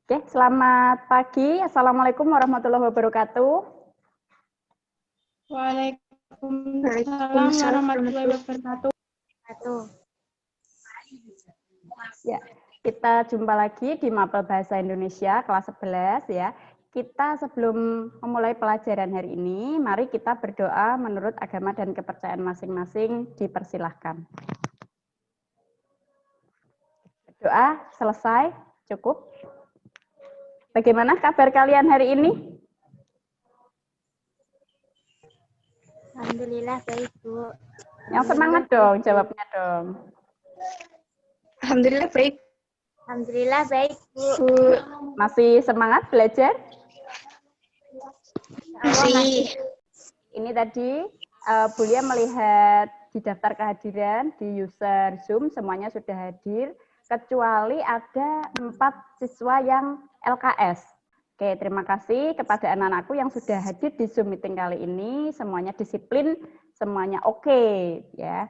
Oke, selamat pagi. Assalamualaikum warahmatullahi wabarakatuh. Waalaikumsalam warahmatullahi wabarakatuh. Ya, kita jumpa lagi di Mapel Bahasa Indonesia kelas 11 ya. Kita sebelum memulai pelajaran hari ini, mari kita berdoa menurut agama dan kepercayaan masing-masing, dipersilahkan. Doa selesai, cukup. Bagaimana kabar kalian hari ini? Alhamdulillah baik, Bu. Yang semangat dong, jawabnya dong. Alhamdulillah baik. Alhamdulillah baik, Bu. Masih semangat belajar? Masih. Ini tadi Bulia melihat di daftar kehadiran di user Zoom semuanya sudah hadir, kecuali ada 4 siswa yang LKS. Oke, terima kasih kepada anak-anakku yang sudah hadir di Zoom meeting kali ini. Semuanya disiplin, semuanya oke, ya.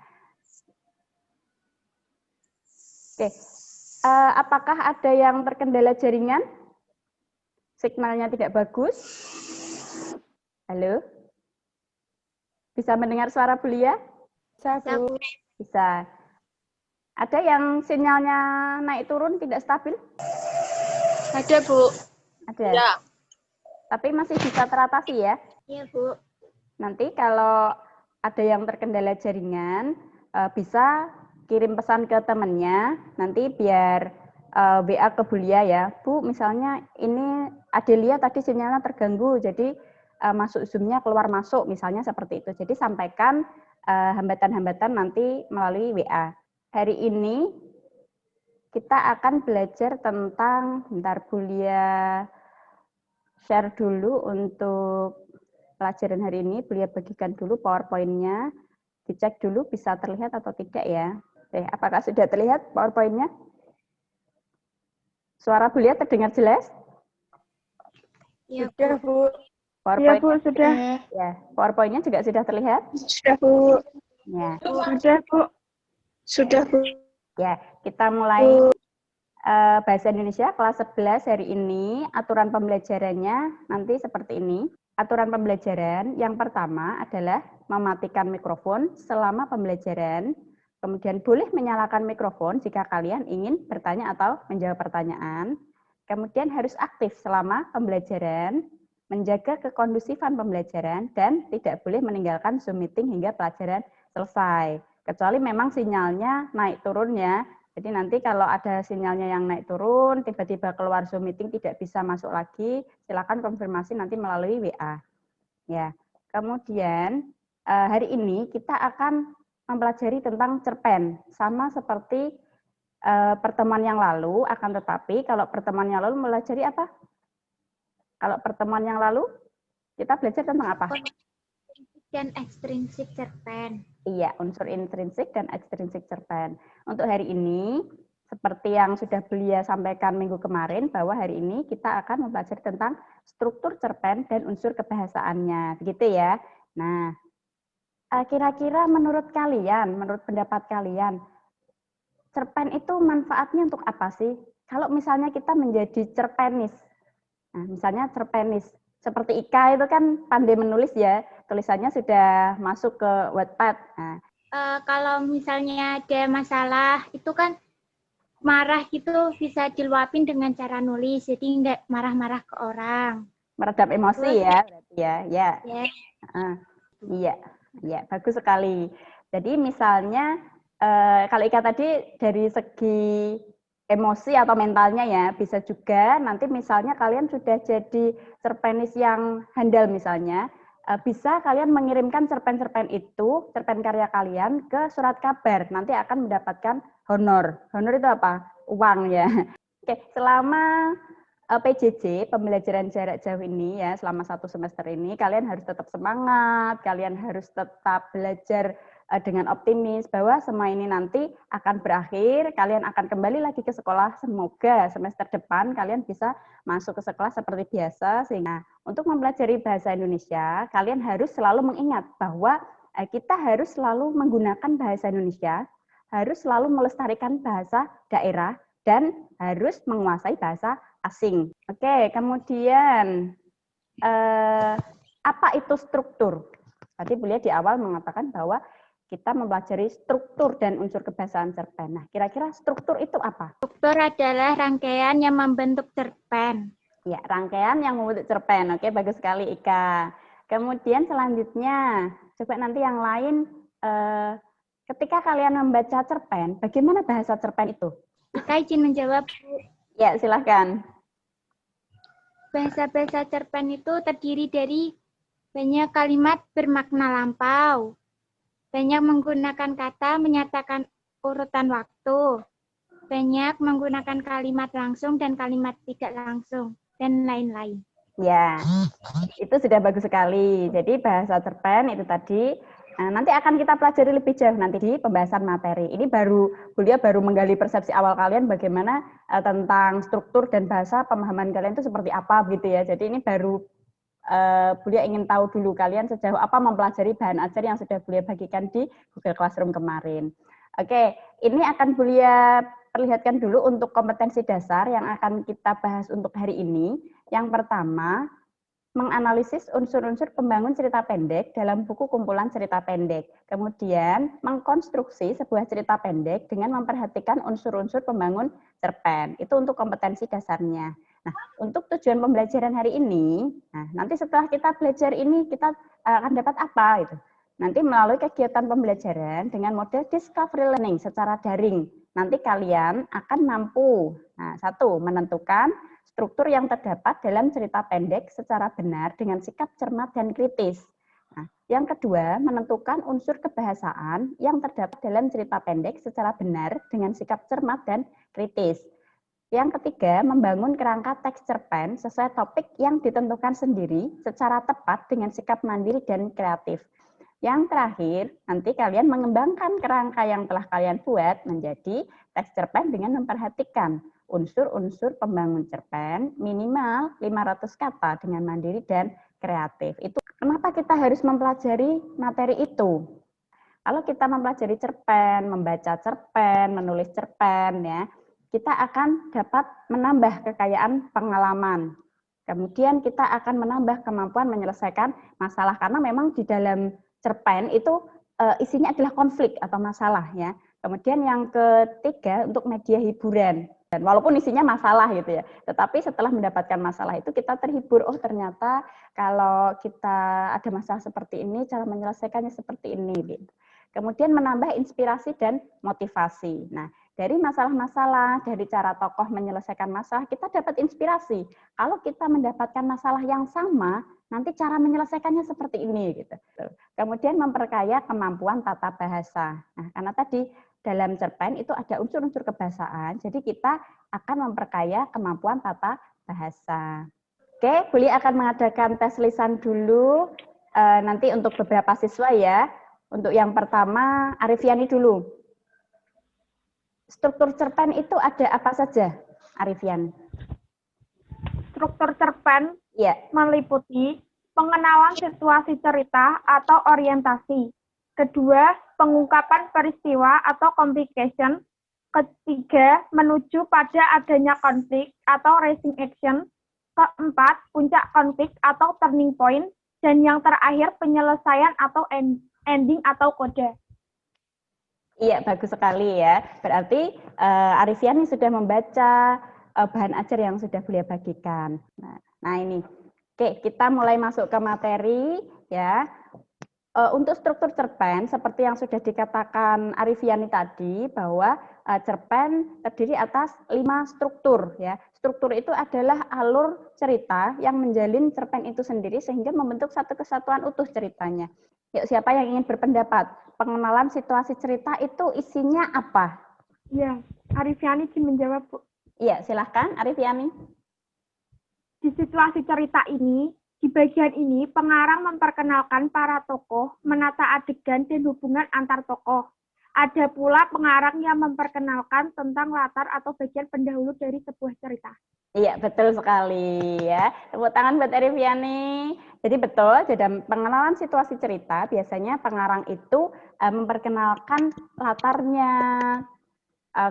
Oke, apakah ada yang terkendala jaringan? Signalnya tidak bagus? Halo? Bisa mendengar suara Bulia? Bisa, Bu. Bisa. Ada yang sinyalnya naik turun tidak stabil? Ada, Bu. Ada. Ya. Tapi masih bisa teratasi ya? Iya, Bu. Nanti kalau ada yang terkendala jaringan, bisa kirim pesan ke temannya, nanti biar WA ke Bulia ya. Bu, misalnya ini Adelia tadi sinyalnya terganggu, jadi masuk Zoom-nya keluar masuk, misalnya seperti itu. Jadi sampaikan hambatan-hambatan nanti melalui WA. Hari ini kita akan belajar tentang, bentar Bulia share dulu untuk pelajaran hari ini. Bulia bagikan dulu PowerPoint-nya, dicek dulu bisa terlihat atau tidak ya. Oke, apakah sudah terlihat PowerPoint-nya? Suara Bulia terdengar jelas? Iya, sudah, Bu. PowerPoint, iya, Bu, sudah. Ya, PowerPoint-nya juga sudah terlihat? Sudah, Bu. Ya. Sudah, Bu. Sudah, Bu. Ya, kita mulai Bahasa Indonesia kelas 11 hari ini. Aturan pembelajarannya nanti seperti ini. Aturan pembelajaran yang pertama adalah mematikan mikrofon selama pembelajaran. Kemudian boleh menyalakan mikrofon jika kalian ingin bertanya atau menjawab pertanyaan. Kemudian harus aktif selama pembelajaran, menjaga kekondusifan pembelajaran, dan tidak boleh meninggalkan Zoom meeting hingga pelajaran selesai. Kecuali memang sinyalnya naik turunnya. Jadi nanti kalau ada sinyalnya yang naik turun, tiba-tiba keluar Zoom meeting tidak bisa masuk lagi, silakan konfirmasi nanti melalui WA. Ya. Kemudian hari ini kita akan mempelajari tentang cerpen, sama seperti pertemuan yang lalu, akan tetapi kalau pertemuan yang lalu mempelajari apa? Kalau pertemuan yang lalu kita belajar tentang apa? Dan ekstrinsik cerpen. Iya, unsur intrinsik dan ekstrinsik cerpen. Untuk hari ini, seperti yang sudah Belia sampaikan minggu kemarin, bahwa hari ini kita akan mempelajari tentang struktur cerpen dan unsur kebahasaannya. Begitu ya. Nah, kira-kira menurut kalian, menurut pendapat kalian, cerpen itu manfaatnya untuk apa sih? Kalau misalnya kita menjadi cerpenis, nah, misalnya cerpenis, seperti Ika itu kan pandai menulis ya, tulisannya sudah masuk ke Wattpad. Nah, Kalau misalnya ada masalah, itu kan marah gitu bisa diluapin dengan cara nulis, jadi nggak marah-marah ke orang. meredam emosi ya, berarti ya, ya. Iya, iya, bagus sekali. Jadi misalnya kalau Ika tadi dari segi emosi atau mentalnya ya, bisa juga nanti misalnya kalian sudah jadi cerpenis yang handal misalnya, bisa kalian mengirimkan cerpen-cerpen itu, cerpen karya kalian ke surat kabar, nanti akan mendapatkan honor. Honor itu apa? Uang ya. Oke, selama PJJ, pembelajaran jarak jauh ini ya, selama 1 semester ini, kalian harus tetap semangat, kalian harus tetap belajar dengan optimis bahwa semua ini nanti akan berakhir, kalian akan kembali lagi ke sekolah, semoga semester depan kalian bisa masuk ke sekolah seperti biasa, sehingga untuk mempelajari bahasa Indonesia, kalian harus selalu mengingat bahwa kita harus selalu menggunakan bahasa Indonesia, harus selalu melestarikan bahasa daerah, dan harus menguasai bahasa asing. Oke, kemudian apa itu struktur? Tadi beliau di awal mengatakan bahwa kita mempelajari struktur dan unsur kebahasaan cerpen. Nah, kira-kira struktur itu apa? Struktur adalah rangkaian yang membentuk cerpen. Ya, rangkaian yang membentuk cerpen. Oke, bagus sekali Ika. Kemudian selanjutnya, coba nanti yang lain, ketika kalian membaca cerpen, bagaimana bahasa cerpen itu? Ika izin menjawab. Ya, silahkan. Bahasa-bahasa cerpen itu terdiri dari banyak kalimat bermakna lampau, banyak menggunakan kata menyatakan urutan waktu, banyak menggunakan kalimat langsung dan kalimat tidak langsung, dan lain-lain. Ya, itu sudah bagus sekali. Jadi bahasa cerpen itu tadi, nanti akan kita pelajari lebih jauh nanti di pembahasan materi. Ini beliau baru menggali persepsi awal kalian bagaimana tentang struktur dan bahasa, pemahaman kalian itu seperti apa gitu ya. Jadi ini baru beliau ingin tahu dulu kalian sejauh apa mempelajari bahan ajar yang sudah beliau bagikan di Google Classroom kemarin. Oke, ini akan beliau perlihatkan dulu untuk kompetensi dasar yang akan kita bahas untuk hari ini. Yang pertama, menganalisis unsur-unsur pembangun cerita pendek dalam buku kumpulan cerita pendek. Kemudian, mengkonstruksi sebuah cerita pendek dengan memperhatikan unsur-unsur pembangun cerpen. Itu untuk kompetensi dasarnya. Nah, untuk tujuan pembelajaran hari ini, nanti setelah kita belajar ini, kita akan dapat apa? Gitu. Nanti melalui kegiatan pembelajaran dengan model discovery learning secara daring, nanti kalian akan mampu, satu, menentukan struktur yang terdapat dalam cerita pendek secara benar dengan sikap cermat dan kritis. Nah, yang kedua, menentukan unsur kebahasaan yang terdapat dalam cerita pendek secara benar dengan sikap cermat dan kritis. Yang ketiga, membangun kerangka teks cerpen sesuai topik yang ditentukan sendiri secara tepat dengan sikap mandiri dan kreatif. Yang terakhir, nanti kalian mengembangkan kerangka yang telah kalian buat menjadi teks cerpen dengan memperhatikan unsur-unsur pembangun cerpen minimal 500 kata dengan mandiri dan kreatif. Itu kenapa kita harus mempelajari materi itu? Kalau kita mempelajari cerpen, membaca cerpen, menulis cerpen, ya, kita akan dapat menambah kekayaan pengalaman. Kemudian kita akan menambah kemampuan menyelesaikan masalah karena memang di dalam cerpen itu isinya adalah konflik atau masalah, ya. Kemudian yang ketiga untuk media hiburan. Dan walaupun isinya masalah gitu ya, tetapi setelah mendapatkan masalah itu kita terhibur, oh ternyata kalau kita ada masalah seperti ini, cara menyelesaikannya seperti ini. Gitu. Kemudian menambah inspirasi dan motivasi. Nah, dari masalah-masalah, dari cara tokoh menyelesaikan masalah, kita dapat inspirasi. Kalau kita mendapatkan masalah yang sama, nanti cara menyelesaikannya seperti ini. Gitu. Kemudian memperkaya kemampuan tata bahasa. Nah, karena tadi dalam cerpen itu ada unsur-unsur kebahasaan, jadi kita akan memperkaya kemampuan tata bahasa. Oke, Buli akan mengadakan tes lisan dulu nanti untuk beberapa siswa ya. Untuk yang pertama, Arifiani dulu. Struktur cerpen itu ada apa saja, Arifiani? Struktur cerpen ya, meliputi pengenalan situasi cerita atau orientasi. Kedua, pengungkapan peristiwa atau complication. Ketiga, menuju pada adanya konflik atau raising action. Keempat, puncak konflik atau turning point. Dan yang terakhir, penyelesaian atau ending atau kode. Iya, bagus sekali ya. Berarti Arifiani sudah membaca bahan ajar yang sudah beliau bagikan. Nah ini, oke, kita mulai masuk ke materi ya. Untuk struktur cerpen, seperti yang sudah dikatakan Arifiani tadi, bahwa cerpen terdiri atas 5 struktur. Ya. Struktur itu adalah alur cerita yang menjalin cerpen itu sendiri sehingga membentuk satu kesatuan utuh ceritanya. Yuk, siapa yang ingin berpendapat? Pengenalan situasi cerita itu isinya apa? Ya, Arifiani menjawab, Bu. Iya, silahkan Arifiani. Di situasi cerita ini, di bagian ini, pengarang memperkenalkan para tokoh, menata adegan dan hubungan antar tokoh. Ada pula pengarang yang memperkenalkan tentang latar atau bagian pendahulu dari sebuah cerita. Iya, betul sekali ya. Tepuk tangan buat Arifiani. Jadi betul, dalam pengenalan situasi cerita, biasanya pengarang itu memperkenalkan latarnya,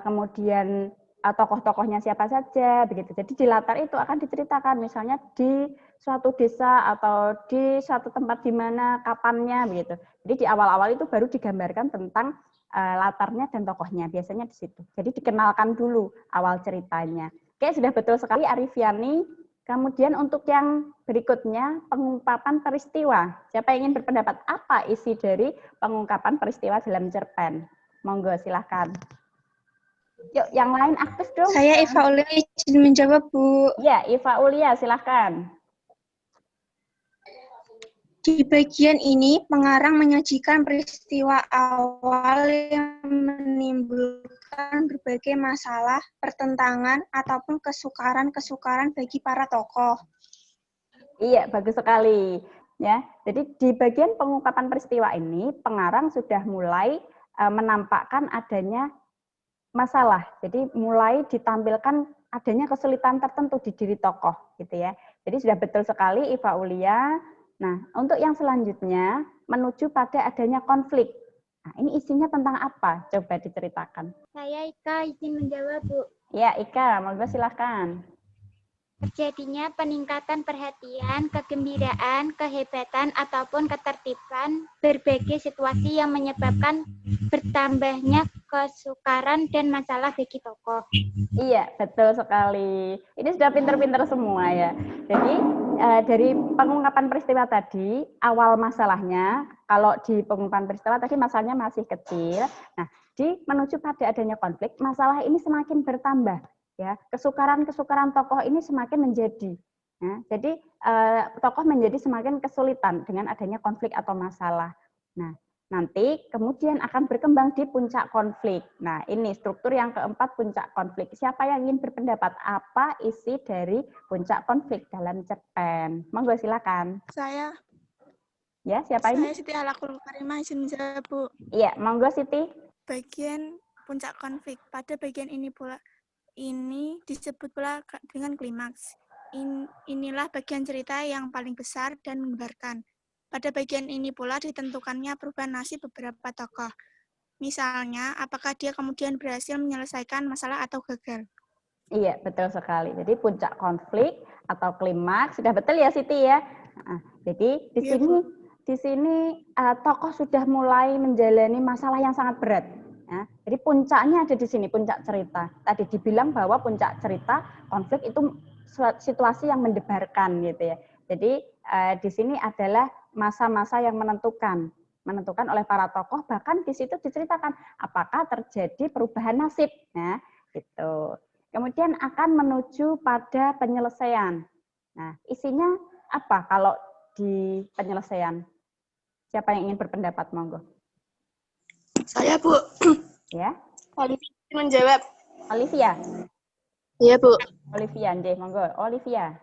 kemudian tokoh-tokohnya siapa saja begitu. Jadi di latar itu akan diceritakan misalnya di suatu desa atau di suatu tempat di mana kapannya begitu. Jadi di awal-awal itu baru digambarkan tentang latarnya dan tokohnya, biasanya di situ. Jadi dikenalkan dulu awal ceritanya. Oke, sudah betul sekali Arifiani. Kemudian untuk yang berikutnya, pengungkapan peristiwa. Siapa yang ingin berpendapat apa isi dari pengungkapan peristiwa dalam cerpen? Monggo, silahkan. Yuk, yang lain aktif dong. Saya Eva Ulia izin menjawab, Bu. Ya, Iva Ulia, silahkan. Di bagian ini, pengarang menyajikan peristiwa awal yang menimbulkan berbagai masalah, pertentangan, ataupun kesukaran-kesukaran bagi para tokoh. Iya, bagus sekali. Ya, jadi di bagian pengungkapan peristiwa ini, pengarang sudah mulai menampakkan adanya masalah. Jadi mulai ditampilkan adanya kesulitan tertentu di diri tokoh, gitu ya. Jadi sudah betul sekali Iva Ulia. Nah, untuk yang selanjutnya menuju pada adanya konflik. Nah, ini isinya tentang apa? Coba diceritakan. Saya Ika izin menjawab, Bu. Ya, Ika, monggo silakan. Terjadinya peningkatan perhatian, kegembiraan, kehebatan, ataupun ketertiban berbagai situasi yang menyebabkan bertambahnya kesukaran dan masalah bagi tokoh. Iya, betul sekali. Ini sudah pinter-pinter semua ya. Jadi dari pengungkapan peristiwa tadi, awal masalahnya, kalau di pengungkapan peristiwa tadi masalahnya masih kecil. Nah, menuju pada adanya konflik, masalah ini semakin bertambah. Ya, kesukaran-kesukaran tokoh ini semakin menjadi. Ya, jadi tokoh menjadi semakin kesulitan dengan adanya konflik atau masalah. Nah, nanti kemudian akan berkembang di puncak konflik. Nah, ini struktur yang keempat, puncak konflik. Siapa yang ingin berpendapat apa isi dari puncak konflik dalam cerpen? Monggo silakan. Saya. Ya, siapa ini? Saya Siti Alakul Karimah izin menjawab, Bu. Iya, monggo Siti. Bagian puncak konflik. Pada bagian ini pula ini disebut pula dengan klimaks. Inilah bagian cerita yang paling besar dan menyebarkan. Pada bagian ini pula ditentukannya perubahan nasib beberapa tokoh. Misalnya, apakah dia kemudian berhasil menyelesaikan masalah atau gagal. Iya, betul sekali. Jadi puncak konflik atau klimaks, sudah betul ya Siti ya. Nah, jadi di sini tokoh sudah mulai menjalani masalah yang sangat berat. Ya, jadi puncaknya ada di sini, puncak cerita. Tadi dibilang bahwa puncak cerita konflik itu situasi yang mendebarkan gitu ya. Jadi di sini adalah masa-masa yang menentukan oleh para tokoh, bahkan di situ diceritakan apakah terjadi perubahan nasib. Nah, gitu. Kemudian akan menuju pada penyelesaian. Nah, isinya apa kalau di penyelesaian? Siapa yang ingin berpendapat, monggo? Saya, Bu. Ya. Olivia menjawab. Olivia. Iya, Bu. Olivia, nggih, monggo. Olivia.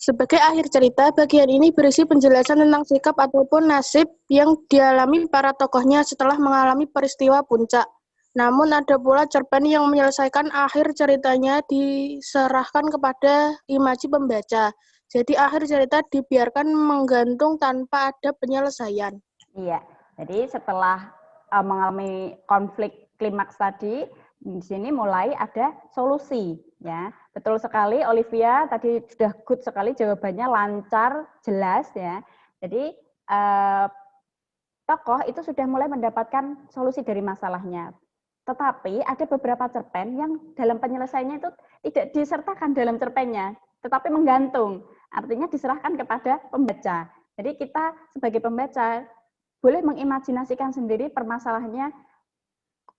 Sebagai akhir cerita, bagian ini berisi penjelasan tentang sikap ataupun nasib yang dialami para tokohnya setelah mengalami peristiwa puncak. Namun ada pula cerpen yang menyelesaikan akhir ceritanya diserahkan kepada imaji pembaca. Jadi akhir cerita dibiarkan menggantung tanpa ada penyelesaian. Iya, jadi setelah mengalami konflik klimaks tadi, di sini mulai ada solusi. Ya, betul sekali Olivia, tadi sudah good sekali jawabannya, lancar, jelas ya. Jadi tokoh itu sudah mulai mendapatkan solusi dari masalahnya. Tetapi ada beberapa cerpen yang dalam penyelesaiannya itu tidak disertakan dalam cerpennya, tetapi menggantung. Artinya diserahkan kepada pembaca. Jadi kita sebagai pembaca boleh mengimajinasikan sendiri permasalahannya,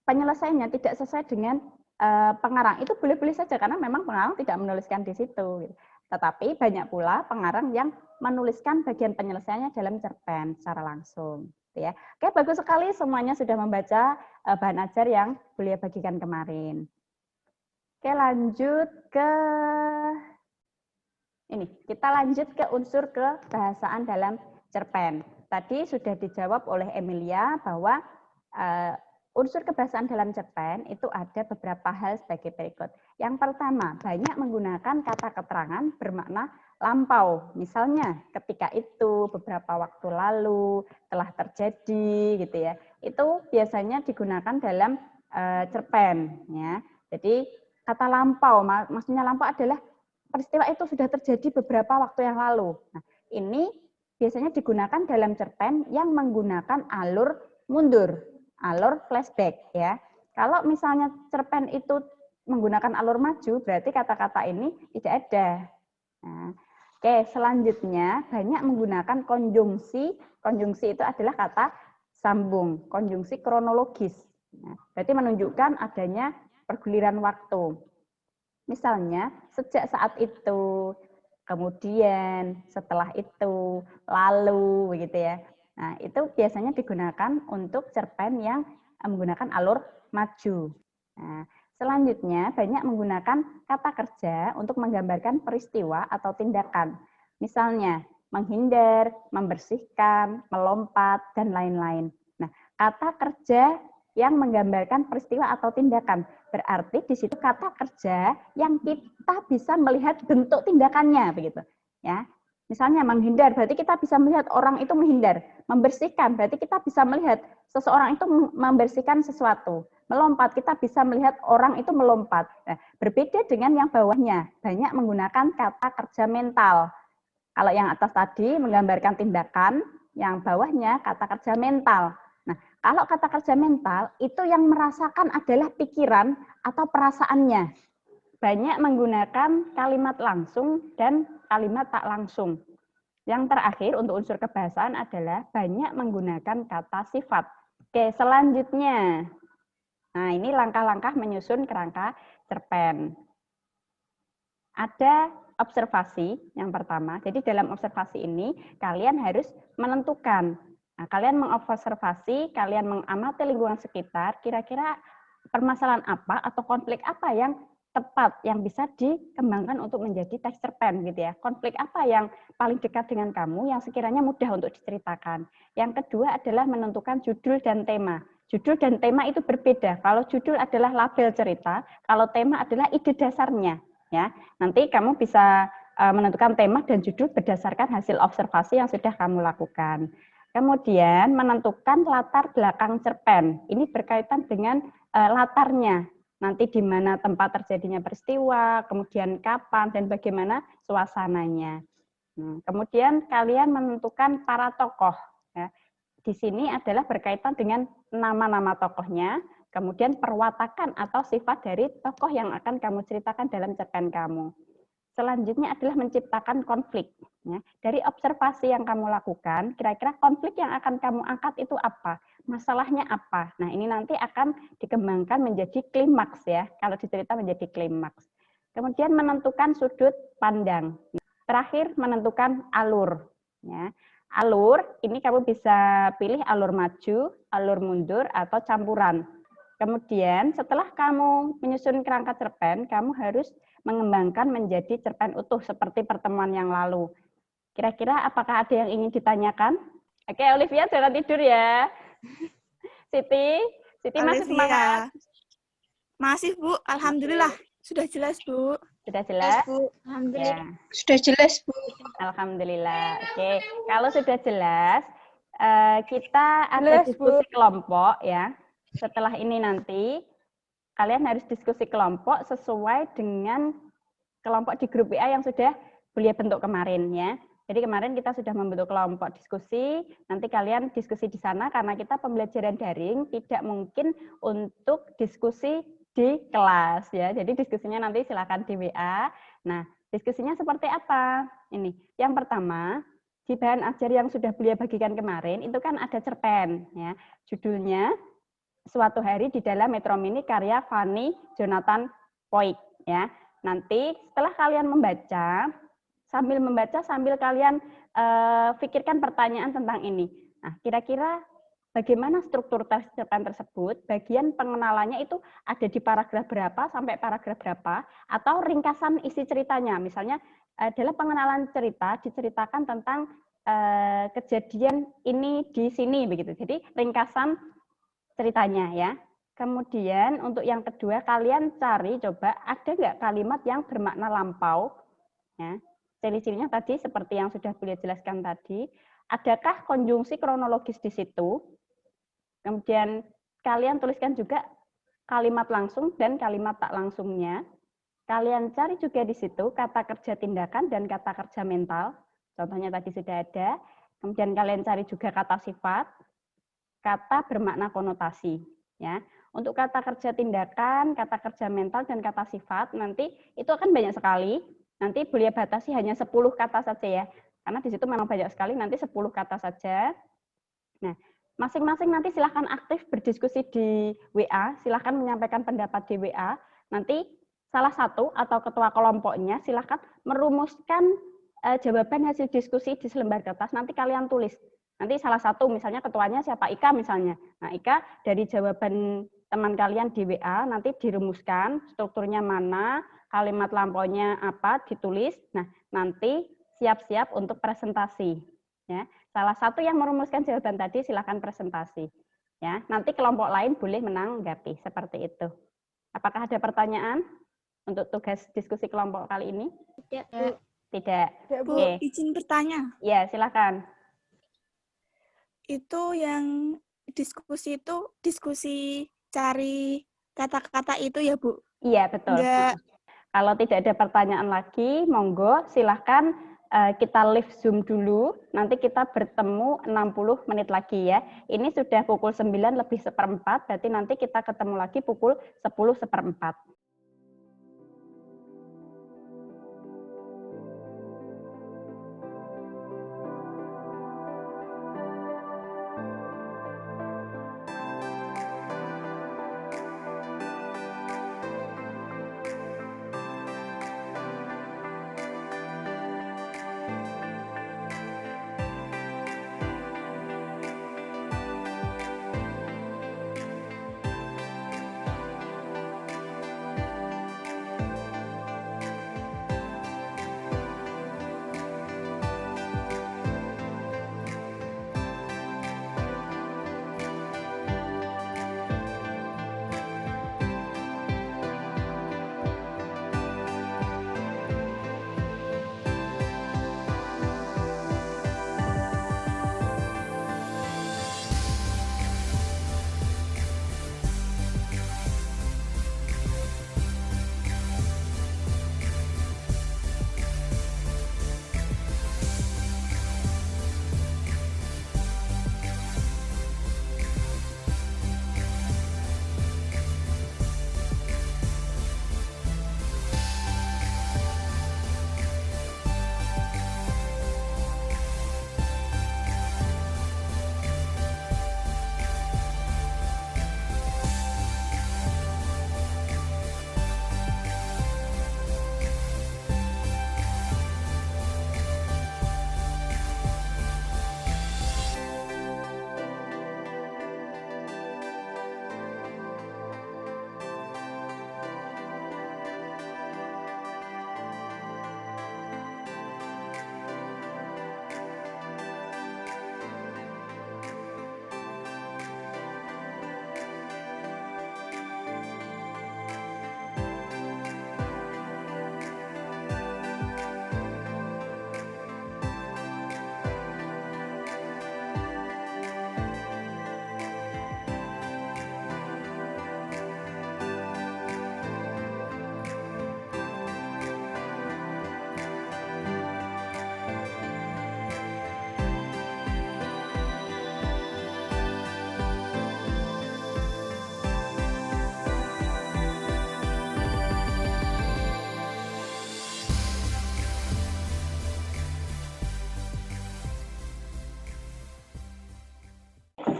penyelesaiannya tidak sesuai dengan pengarang. Itu boleh-boleh saja karena memang pengarang tidak menuliskan di situ. Tetapi banyak pula pengarang yang menuliskan bagian penyelesaiannya dalam cerpen secara langsung. Ya. Oke, bagus sekali semuanya sudah membaca bahan ajar yang Bulia bagikan kemarin. Oke, lanjut ke ini. Kita lanjut ke unsur kebahasaan dalam cerpen. Tadi sudah dijawab oleh Emilia bahwa unsur kebahasaan dalam cerpen itu ada beberapa hal sebagai berikut. Yang pertama, banyak menggunakan kata keterangan bermakna lampau. Misalnya, ketika itu, beberapa waktu lalu, telah terjadi, gitu ya. Itu biasanya digunakan dalam cerpen ya. Jadi kata lampau, maksudnya lampau adalah peristiwa itu sudah terjadi beberapa waktu yang lalu. Nah, ini biasanya digunakan dalam cerpen yang menggunakan alur mundur, alur flashback ya. Kalau misalnya cerpen itu menggunakan alur maju, berarti kata-kata ini tidak ada. Nah, oke, selanjutnya banyak menggunakan konjungsi. Konjungsi itu adalah kata sambung, konjungsi kronologis. Nah, berarti menunjukkan adanya perguliran waktu. Misalnya, sejak saat itu, kemudian, setelah itu, lalu, begitu ya. Nah, itu biasanya digunakan untuk cerpen yang menggunakan alur maju. Nah, selanjutnya, banyak menggunakan kata kerja untuk menggambarkan peristiwa atau tindakan. Misalnya, menghindar, membersihkan, melompat, dan lain-lain. Nah, kata kerja yang menggambarkan peristiwa atau tindakan. Berarti di situ kata kerja yang kita bisa melihat bentuk tindakannya, begitu. Ya, misalnya menghindar, berarti kita bisa melihat orang itu menghindar. Membersihkan, berarti kita bisa melihat seseorang itu membersihkan sesuatu. Melompat, kita bisa melihat orang itu melompat. Nah, berbeda dengan yang bawahnya, banyak menggunakan kata kerja mental. Kalau yang atas tadi menggambarkan tindakan, yang bawahnya kata kerja mental. Nah, kalau kata kerja mental, itu yang merasakan adalah pikiran atau perasaannya. Banyak menggunakan kalimat langsung dan kalimat tak langsung. Yang terakhir untuk unsur kebahasaan adalah banyak menggunakan kata sifat. Oke, selanjutnya. Nah, ini langkah-langkah menyusun kerangka cerpen. Ada observasi yang pertama. Jadi dalam observasi ini, kalian harus menentukan. Nah, kalian mengobservasi, kalian mengamati lingkungan sekitar, kira-kira permasalahan apa atau konflik apa yang tepat, yang bisa dikembangkan untuk menjadi teks cerpen gitu ya. Konflik apa yang paling dekat dengan kamu, yang sekiranya mudah untuk diceritakan. Yang kedua adalah menentukan judul dan tema. Judul dan tema itu berbeda. Kalau judul adalah label cerita, kalau tema adalah ide dasarnya. Ya, nanti kamu bisa menentukan tema dan judul berdasarkan hasil observasi yang sudah kamu lakukan. Kemudian menentukan latar belakang cerpen. Ini berkaitan dengan latarnya. Nanti di mana tempat terjadinya peristiwa, kemudian kapan dan bagaimana suasananya. Kemudian kalian menentukan para tokoh. Ya. Di sini adalah berkaitan dengan nama-nama tokohnya, kemudian perwatakan atau sifat dari tokoh yang akan kamu ceritakan dalam cerpen kamu. Selanjutnya adalah menciptakan konflik. Ya. Dari observasi yang kamu lakukan, kira-kira konflik yang akan kamu angkat itu apa? Masalahnya apa? Nah, ini nanti akan dikembangkan menjadi klimaks ya, kalau dicerita menjadi klimaks. Kemudian menentukan sudut pandang. Terakhir, menentukan alur. Ya. Alur, ini kamu bisa pilih alur maju, alur mundur, atau campuran. Kemudian setelah kamu menyusun kerangka cerpen, kamu harus mengembangkan menjadi cerpen utuh seperti pertemuan yang lalu. Kira-kira apakah ada yang ingin ditanyakan? Oke, Olivia jangan tidur ya. Siti masih semangat? Masih, Bu. Alhamdulillah. Sudah jelas, Bu. Sudah jelas? Bu. Alhamdulillah. Ya. Sudah jelas, Bu. Alhamdulillah. Oke, kalau sudah jelas, kita ada diskusi kelompok ya. Setelah ini nanti, kalian harus diskusi kelompok sesuai dengan kelompok di grup WA yang sudah Bulia bentuk kemarin ya. Jadi kemarin kita sudah membentuk kelompok diskusi, nanti kalian diskusi di sana karena kita pembelajaran daring, tidak mungkin untuk diskusi di kelas ya. Jadi diskusinya nanti silakan di WA. Nah, diskusinya seperti apa? Ini, yang pertama, di bahan ajar yang sudah Bulia bagikan kemarin, itu kan ada cerpen ya. Judulnya Suatu Hari di Dalam Metro Mini karya Fanny Jonathan Poig ya. Nanti setelah kalian membaca sambil kalian pikirkan pertanyaan tentang ini. Nah, kira-kira bagaimana struktur cerpen tersebut? Bagian pengenalannya itu ada di paragraf berapa sampai paragraf berapa? Atau ringkasan isi ceritanya? Misalnya dalam pengenalan cerita diceritakan tentang kejadian ini di sini begitu. Jadi ringkasan ceritanya ya. Kemudian untuk yang kedua kalian cari coba ada nggak kalimat yang bermakna lampau ya. Ciri-cirinya tadi seperti yang sudah Bulia jelaskan tadi. Adakah konjungsi kronologis di situ? Kemudian kalian tuliskan juga kalimat langsung dan kalimat tak langsungnya. Kalian cari juga di situ kata kerja tindakan dan kata kerja mental. Contohnya tadi sudah ada. Kemudian kalian cari juga kata sifat, kata bermakna konotasi. Ya, untuk kata kerja tindakan, kata kerja mental, dan kata sifat, nanti itu akan banyak sekali. Nanti boleh batasi hanya 10 kata saja ya. Karena di situ memang banyak sekali, nanti 10 kata saja. Nah, masing-masing nanti silahkan aktif berdiskusi di WA, silahkan menyampaikan pendapat di WA. Nanti salah satu atau ketua kelompoknya silahkan merumuskan jawaban hasil diskusi di selembar kertas, nanti kalian tulis. Nanti salah satu, misalnya ketuanya siapa, Ika misalnya. Nah, Ika dari jawaban teman kalian di WA, nanti dirumuskan strukturnya mana, kalimat lampaunya apa, ditulis. Nah, nanti siap-siap untuk presentasi. Ya, salah satu yang merumuskan jawaban tadi silakan presentasi. Ya, nanti kelompok lain boleh menanggapi seperti itu. Apakah ada pertanyaan untuk tugas diskusi kelompok kali ini? Tidak, Bu. Tidak. Bu, Oke. izin bertanya. Ya, silakan. Itu yang diskusi itu diskusi cari kata-kata itu ya, Bu? Iya, betul. Enggak. Kalau tidak ada pertanyaan lagi, monggo silahkan kita live Zoom dulu. Nanti kita bertemu 60 menit lagi ya. Ini sudah pukul 9 lebih seperempat, berarti nanti kita ketemu lagi pukul 10 seperempat.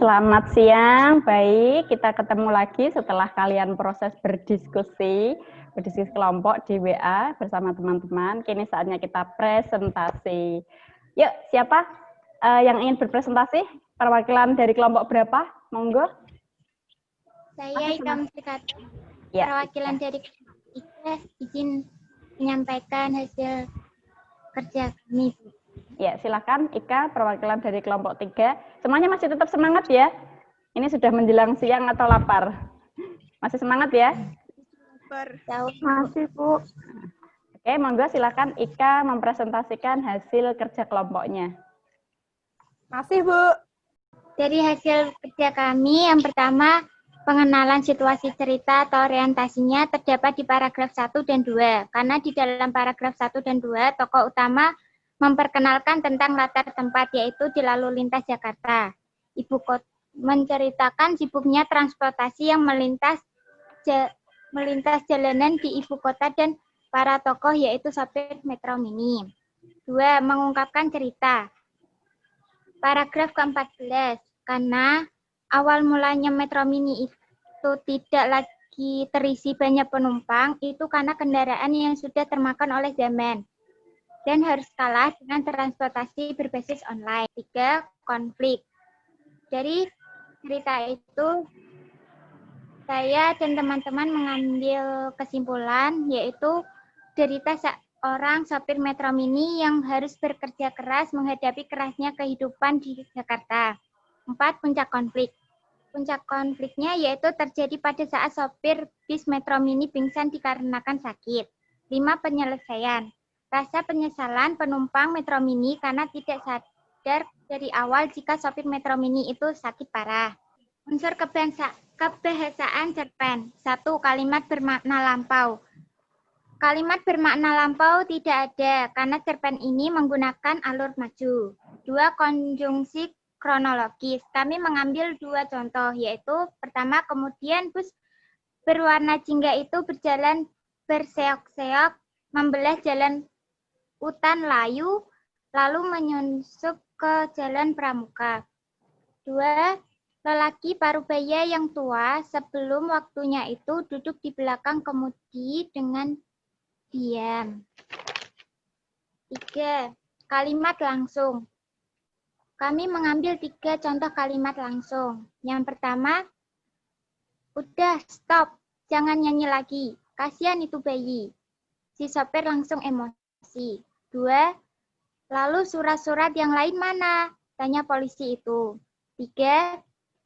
Selamat siang, baik kita ketemu lagi setelah kalian proses berdiskusi kelompok di WA bersama teman-teman. Kini saatnya kita presentasi. Yuk, siapa yang ingin berpresentasi? Perwakilan dari kelompok berapa? Monggo. Saya Ika Mustikata, Ya, perwakilan dari IKES, izin menyampaikan hasil kerja kami. Ya, silakan Ika, perwakilan dari kelompok 3. Semuanya masih tetap semangat ya? Ini sudah menjelang siang atau lapar? Masih semangat ya? Masih, Bu. Oke, monggo silakan Ika mempresentasikan hasil kerja kelompoknya. Masih, Bu. Dari hasil kerja kami, yang pertama Pengenalan situasi cerita atau orientasinya terdapat di paragraf 1 dan 2. Karena di dalam paragraf 1 dan 2, tokoh utama memperkenalkan tentang latar tempat, yaitu di lalu lintas Jakarta. Ibu kota menceritakan sibuknya transportasi yang melintas jalanan di ibu kota dan para tokoh, yaitu sopir Metro Mini. 2. Mengungkapkan cerita. Paragraf ke-14. Karena awal mulanya Metro Mini itu tidak lagi terisi banyak penumpang, itu karena kendaraan yang sudah termakan oleh zaman dan harus kalah dengan transportasi berbasis online. 3. Konflik. Dari cerita itu, saya dan teman-teman mengambil kesimpulan, yaitu cerita seorang sopir Metro Mini yang harus bekerja keras menghadapi kerasnya kehidupan di Jakarta. 4. Puncak konflik. Puncak konfliknya yaitu terjadi pada saat sopir bis Metro Mini pingsan dikarenakan sakit. 5. Penyelesaian. Rasa penyesalan penumpang Metro Mini karena tidak sadar dari awal jika sopir Metro Mini itu sakit parah. Unsur kebahasaan cerpen. 1. Kalimat bermakna lampau. Kalimat bermakna lampau tidak ada karena cerpen ini menggunakan alur maju. 2. Konjungsi kronologis. Kami mengambil 2 contoh, yaitu pertama, kemudian bus berwarna jingga itu berjalan berseok-seok membelah jalan Utan Layu, lalu menyusup ke jalan Pramuka. 2. Lelaki parubaya yang tua sebelum waktunya itu duduk di belakang kemudi dengan diam. 3. Kalimat langsung. Kami mengambil 3 contoh kalimat langsung. Yang pertama, udah stop, jangan nyanyi lagi, kasihan itu bayi. Si sopir langsung emosi. 2. Lalu surat-surat yang lain mana? Tanya polisi itu. 3.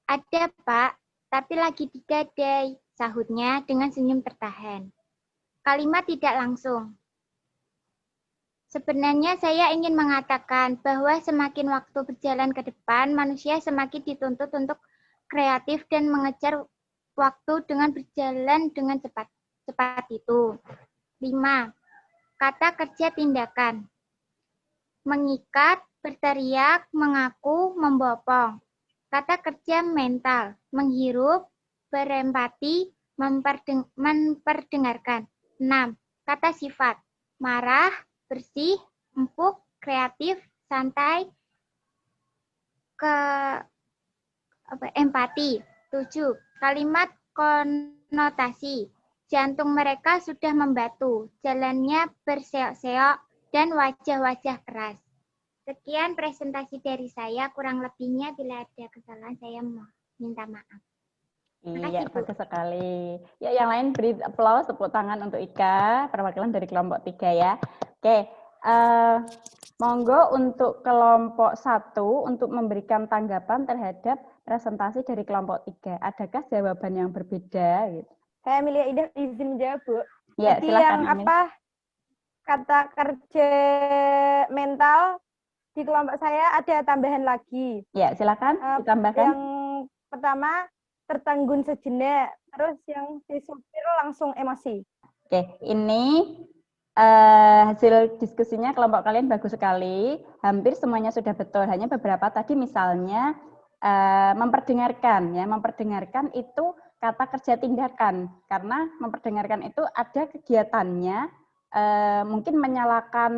Ada Pak, tapi lagi digadai, sahutnya dengan senyum tertahan. Kalimat tidak langsung. Sebenarnya saya ingin mengatakan bahwa semakin waktu berjalan ke depan, manusia semakin dituntut untuk kreatif dan mengejar waktu dengan berjalan dengan cepat itu. 5. Kata kerja tindakan. Mengikat, berteriak, mengaku, membopong. Kata kerja mental. Menghirup, berempati, memperdengarkan. 6. Kata sifat. Marah, bersih, empuk, kreatif, santai, empati. 7. Kalimat konotasi. Jantung mereka sudah membatu, jalannya berseok-seok, dan wajah-wajah keras. Sekian presentasi dari saya, kurang lebihnya bila ada kesalahan saya minta maaf. Iya, bagus sekali. Ya, yang lain beri aplaus, tepuk tangan untuk Ika, perwakilan dari kelompok 3 ya. Oke, monggo untuk kelompok 1 untuk memberikan tanggapan terhadap presentasi dari kelompok 3. Adakah jawaban yang berbeda? Gitu? Saya Amelia Ida izin menjawab, Bu. Ya, jadi silakan, yang kata kerja mental di kelompok saya ada tambahan lagi. Ya, silakan ditambahkan. Yang pertama tertanggun sejenak, terus yang si supir langsung emosi. Oke, ini hasil diskusinya kelompok kalian bagus sekali. Hampir semuanya sudah betul. Hanya beberapa tadi misalnya memperdengarkan, ya, memperdengarkan itu kata kerja tindakan, karena memperdengarkan itu ada kegiatannya, mungkin menyalakan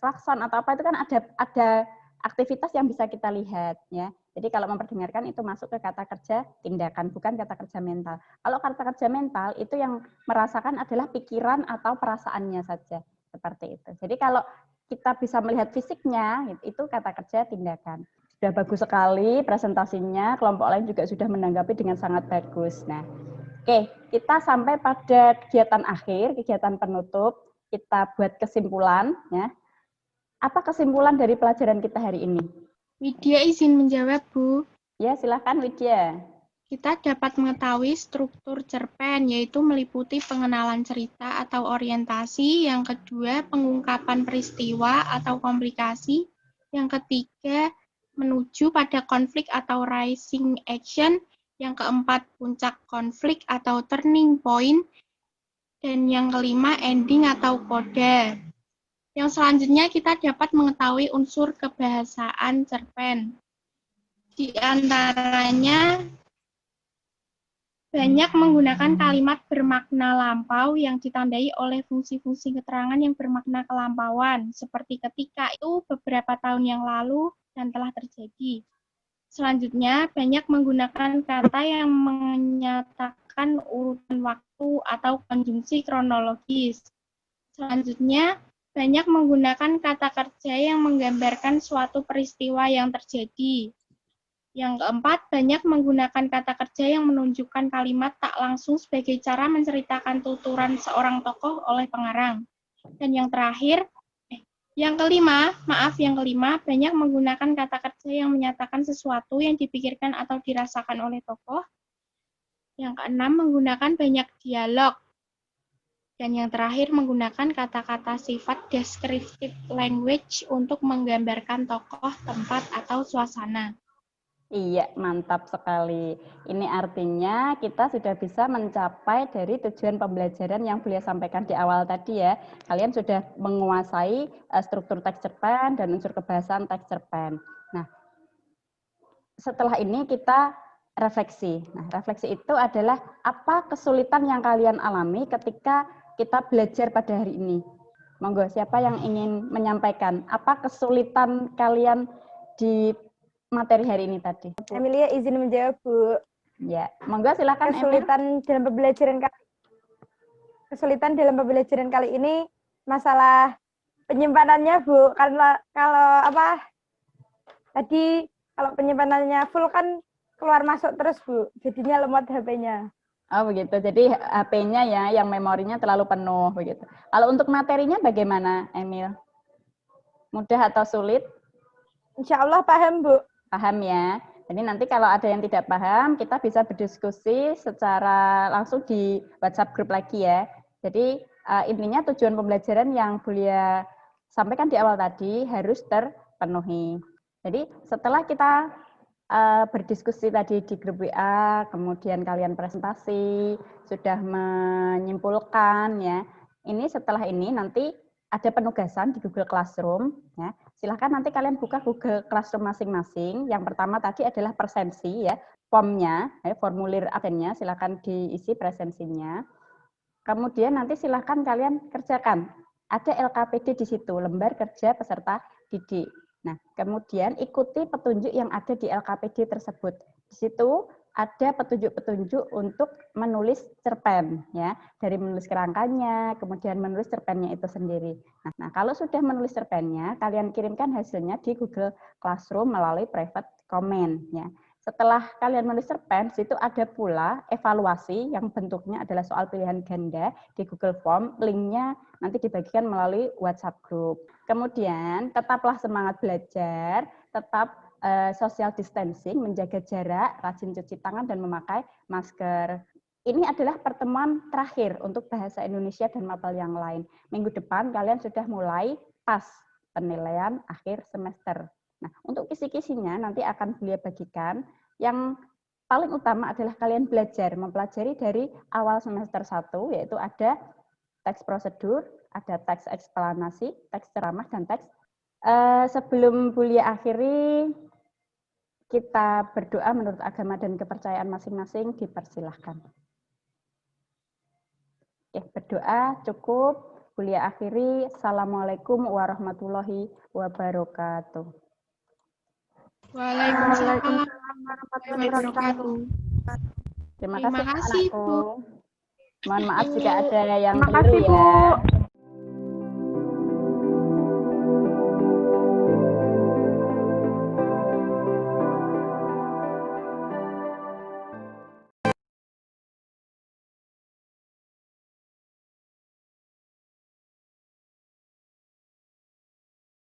klakson atau apa itu kan ada aktivitas yang bisa kita lihat, ya. Jadi kalau memperdengarkan itu masuk ke kata kerja tindakan, bukan kata kerja mental. Kalau kata kerja mental itu yang merasakan adalah pikiran atau perasaannya saja, seperti itu. Jadi kalau kita bisa melihat fisiknya, itu kata kerja tindakan. Sudah bagus sekali presentasinya, kelompok lain juga sudah menanggapi dengan sangat bagus. Nah, oke, kita sampai pada kegiatan akhir, kegiatan penutup, kita buat kesimpulan. Ya. Apa kesimpulan dari pelajaran kita hari ini? Widya izin menjawab, Bu. Ya, silakan Widya. Kita dapat mengetahui struktur cerpen, yaitu meliputi pengenalan cerita atau orientasi, yang kedua pengungkapan peristiwa atau komplikasi, yang ketiga menuju pada konflik atau rising action, Yang keempat, puncak konflik atau turning point. Dan yang kelima, ending atau coda. Yang selanjutnya kita dapat mengetahui unsur kebahasaan cerpen. Di antaranya banyak menggunakan kalimat bermakna lampau yang ditandai oleh fungsi-fungsi keterangan yang bermakna kelampauan, seperti ketika itu beberapa tahun yang lalu dan telah terjadi. Selanjutnya, banyak menggunakan kata yang menyatakan urutan waktu atau konjungsi kronologis. Selanjutnya, banyak menggunakan kata kerja yang menggambarkan suatu peristiwa yang terjadi. Yang keempat, banyak menggunakan kata kerja yang menunjukkan kalimat tak langsung sebagai cara menceritakan tuturan seorang tokoh oleh pengarang. Dan yang terakhir, yang kelima, banyak menggunakan kata kerja yang menyatakan sesuatu yang dipikirkan atau dirasakan oleh tokoh. Yang keenam, menggunakan banyak dialog. Dan yang terakhir, menggunakan kata-kata sifat descriptive language untuk menggambarkan tokoh, tempat, atau suasana. Iya, mantap sekali. Ini artinya kita sudah bisa mencapai dari tujuan pembelajaran yang beliau sampaikan di awal tadi ya. Kalian sudah menguasai struktur teks cerpen dan unsur kebahasaan teks cerpen. Nah, setelah ini kita refleksi. Nah, refleksi itu adalah apa kesulitan yang kalian alami ketika kita belajar pada hari ini. Monggo, siapa yang ingin menyampaikan apa kesulitan kalian di materi hari ini tadi? Emilia izin menjawab, Bu. Ya, monggo silakan. Kesulitan dalam pembelajaran kali ini masalah penyimpanannya, Bu. Karena kalau penyimpanannya full kan keluar masuk terus, Bu. Jadinya lemot HP-nya. Oh begitu. Jadi HP-nya ya yang memorinya terlalu penuh begitu. Kalau untuk materinya bagaimana, Emil? Mudah atau sulit? Insya Allah paham, Bu. Paham ya. Jadi nanti kalau ada yang tidak paham, kita bisa berdiskusi secara langsung di WhatsApp grup lagi ya. Jadi intinya tujuan pembelajaran yang Bulia sampaikan di awal tadi harus terpenuhi. Jadi setelah kita berdiskusi tadi di grup WA, kemudian kalian presentasi, sudah menyimpulkan ya. Ini setelah ini nanti ada penugasan di Google Classroom ya. Silahkan nanti kalian buka Google Classroom masing-masing. Yang pertama tadi adalah presensi ya, formnya, formulir absennya, silahkan diisi presensinya. Kemudian nanti silahkan kalian kerjakan. Ada LKPD di situ, lembar kerja peserta didik. Nah, kemudian ikuti petunjuk yang ada di LKPD tersebut. Di situ ada petunjuk-petunjuk untuk menulis cerpen ya, dari menulis kerangkanya, kemudian menulis cerpennya itu sendiri. Nah, kalau sudah menulis cerpennya, kalian kirimkan hasilnya di Google Classroom melalui private comment ya. Setelah kalian menulis cerpen, situ ada pula evaluasi yang bentuknya adalah soal pilihan ganda di Google Form, linknya nanti dibagikan melalui WhatsApp group. Kemudian tetaplah semangat belajar, tetap social distancing, menjaga jarak, rajin cuci tangan, dan memakai masker. Ini adalah pertemuan terakhir untuk bahasa Indonesia dan mapel yang lain. Minggu depan kalian sudah mulai pas penilaian akhir semester. Nah, untuk kisi-kisinya nanti akan beliau bagikan. Yang paling utama adalah kalian mempelajari dari awal semester 1, yaitu ada teks prosedur, ada teks eksplanasi, teks ceramah, dan teks. Sebelum Bulia akhiri, kita berdoa menurut agama dan kepercayaan masing-masing, dipersilahkan. Berdoa cukup. Bulia akhiri. Assalamualaikum warahmatullahi wabarakatuh. Waalaikumsalam warahmatullahi wabarakatuh. Terima kasih, kasih, anakku. Bu. Mohon maaf jika ada yang Terima kasih, keliru ya. Bu.